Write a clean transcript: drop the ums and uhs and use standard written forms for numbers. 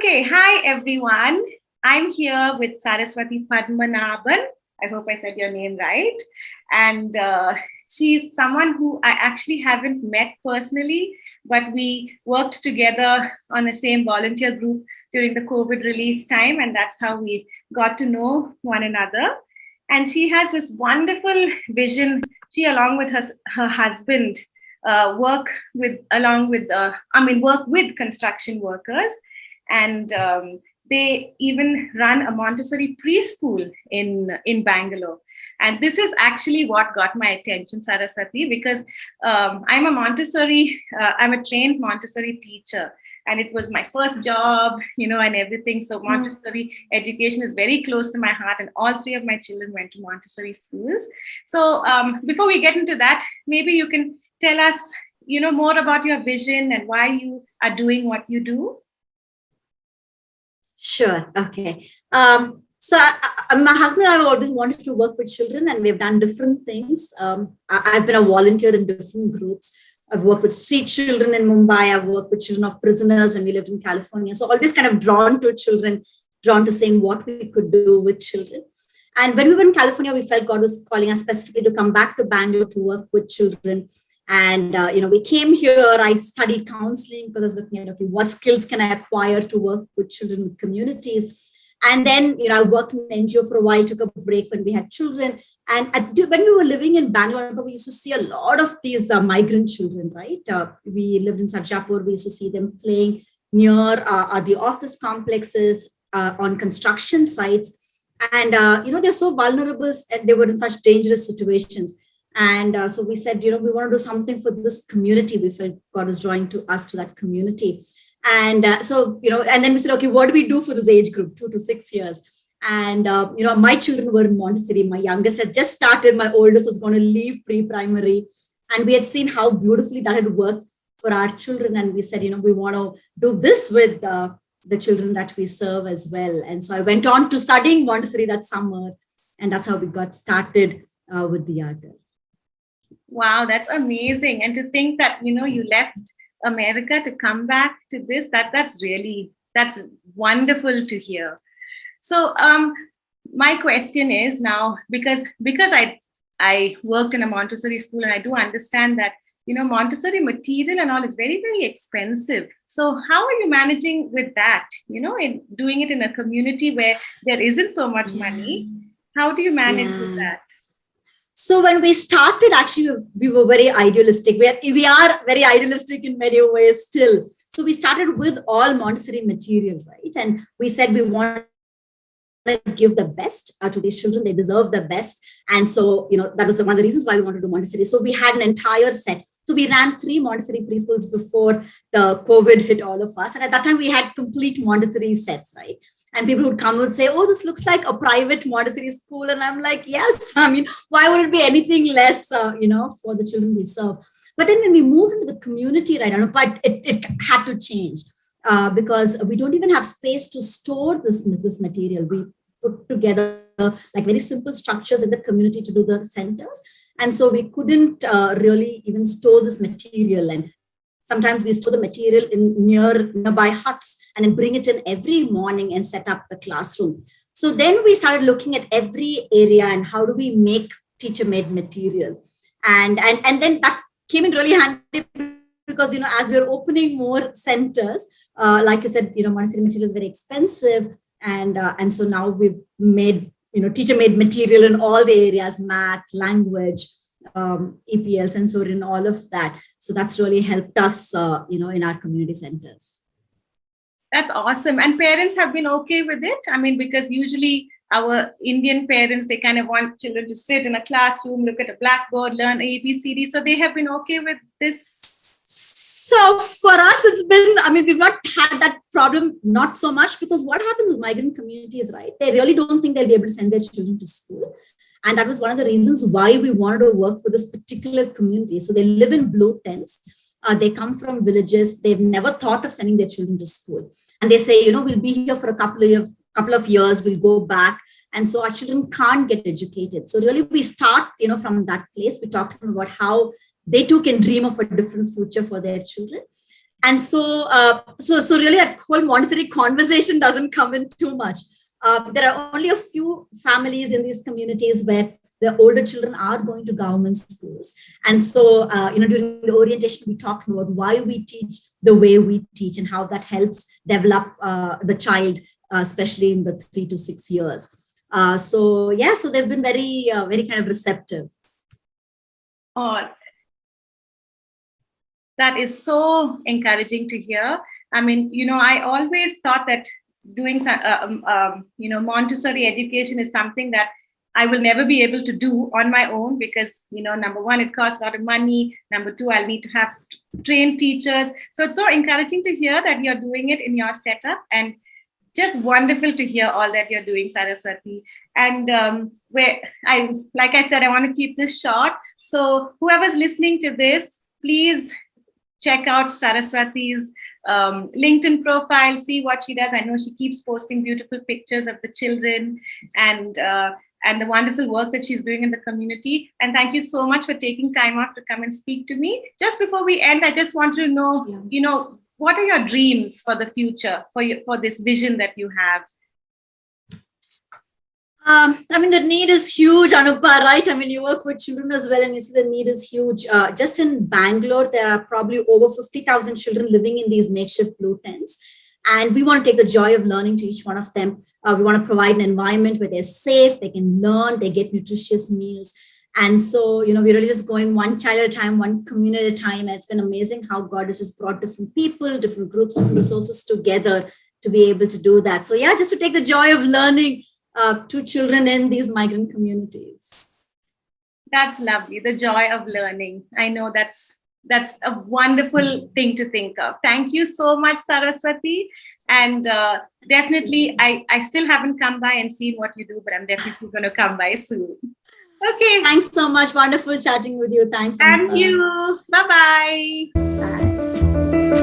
Okay, hi everyone. I'm here with Saraswathi Padmanabhan. I hope I said your name right. And she's someone who I actually haven't met personally, but we worked together on the same volunteer group during the COVID relief time, and that's how we got to know one another. And she has this wonderful vision. She, along with her husband, work with construction workers, and they even run a Montessori preschool in Bangalore. And this is actually what got my attention, Saraswati, because I'm a trained Montessori teacher. And it was my first job, and everything. So Montessori education is very close to my heart. And all three of my children went to Montessori schools. So before we get into that, maybe you can tell us, more about your vision and why you are doing what you do. Sure. Okay. So my husband and I have always wanted to work with children, and we've done different things. I've been a volunteer in different groups. I've worked with street children in Mumbai. I've worked with children of prisoners when we lived in California. So always kind of drawn to children, drawn to saying what we could do with children. And when we were in California, we felt God was calling us specifically to come back to Bangalore to work with children. And, we came here. I studied counseling because I was looking at, okay, what skills can I acquire to work with children, with communities? And then, I worked in an NGO for a while, took a break when we had children. And when we were living in Bangalore, we used to see a lot of these migrant children, right? We lived in Sarjapur. We used to see them playing near the office complexes, on construction sites. And, they're so vulnerable and they were in such dangerous situations. And so we said, we want to do something for this community. We felt God was drawing to us to that community. And and then we said, okay, what do we do for this age group, 2 to 6 years? And, my children were in Montessori. My youngest had just started. My oldest was going to leave pre-primary. And we had seen how beautifully that had worked for our children. And we said, we want to do this with the children that we serve as well. And so I went on to studying Montessori that summer. And that's how we got started with Diya Ghar. Wow, that's amazing. And to think that, you left America to come back to this, that's wonderful to hear. So my question is now, because I worked in a Montessori school, and I do understand that, Montessori material and all is very, very expensive. So how are you managing with that, in doing it in a community where there isn't so much money? How do you manage with that? So when we started, actually, we were very idealistic. We are very idealistic in many ways still. So we started with all Montessori material, right? And we said we want to give the best to these children. They deserve the best. And so, that was one of the reasons why we wanted to do Montessori. So we had an entire set. So we ran 3 Montessori preschools before the COVID hit all of us. And at that time, we had complete Montessori sets, right? And people would come and say, oh, this looks like a private Montessori school. And I'm like, yes, why would it be anything less, for the children we serve? But then when we moved into the community, right, but it had to change because we don't even have space to store this material. We put together like very simple structures in the community to do the centers. And so we couldn't really even store this material. And sometimes we store the material in nearby huts and then bring it in every morning and set up the classroom. So then we started looking at every area and how do we make teacher-made material. And then that came in really handy because, as we were opening more centers, like I said, Montessori material is very expensive. And so now we've made, teacher-made material in all the areas, math, language, EPL, sensory, and all of that. So that's really helped us, in our community centers. That's awesome. And parents have been okay with it? Because usually our Indian parents, they kind of want children to sit in a classroom, look at a blackboard, learn ABCD. So they have been okay with this? So for us, it's been, we've not had that problem, not so much, because what happens with migrant communities, right? They really don't think they'll be able to send their children to school. And that was one of the reasons why we wanted to work with this particular community. So they live in blue tents. They come from villages. They've never thought of sending their children to school. And they say, we'll be here for a couple of years, we'll go back. And so our children can't get educated. So really we start, from that place. We talk to them about how they too can dream of a different future for their children. And so really that whole Montessori conversation doesn't come in too much. There are only a few families in these communities where the older children are going to government schools. And so, during the orientation, we talked about why we teach the way we teach and how that helps develop the child, especially in the 3 to 6 years. So they've been very, very kind of receptive. Oh, that is so encouraging to hear. I mean, I always thought that doing Montessori education is something that I will never be able to do on my own because, number one, it costs a lot of money. Number two, I'll need to have trained teachers. So it's so encouraging to hear that you're doing it in your setup, and just wonderful to hear all that you're doing, Saraswathi. And like I said, I want to keep this short. So whoever's listening to this, please check out Saraswati's LinkedIn profile, see what she does. I know she keeps posting beautiful pictures of the children and the wonderful work that she's doing in the community. And thank you so much for taking time out to come and speak to me. Just before we end, I just want to know, what are your dreams for the future, for this vision that you have? The need is huge, Anupa, right? You work with children as well, and you see the need is huge. Just in Bangalore, there are probably over 50,000 children living in these makeshift blue tents. And we want to take the joy of learning to each one of them. We want to provide an environment where they're safe, they can learn, they get nutritious meals. And so, we're really just going one child at a time, one community at a time. And it's been amazing how God has just brought different people, different groups, different resources together to be able to do that. So just to take the joy of learning to children in these migrant communities. That's lovely. The joy of learning. I know that's a wonderful thing to think of. Thank you so much, Saraswathi. And definitely, I still haven't come by and seen what you do, but I'm definitely going to come by soon. Okay. Thanks so much. Wonderful chatting with you. Thanks. Thank you. Bye-bye. Bye.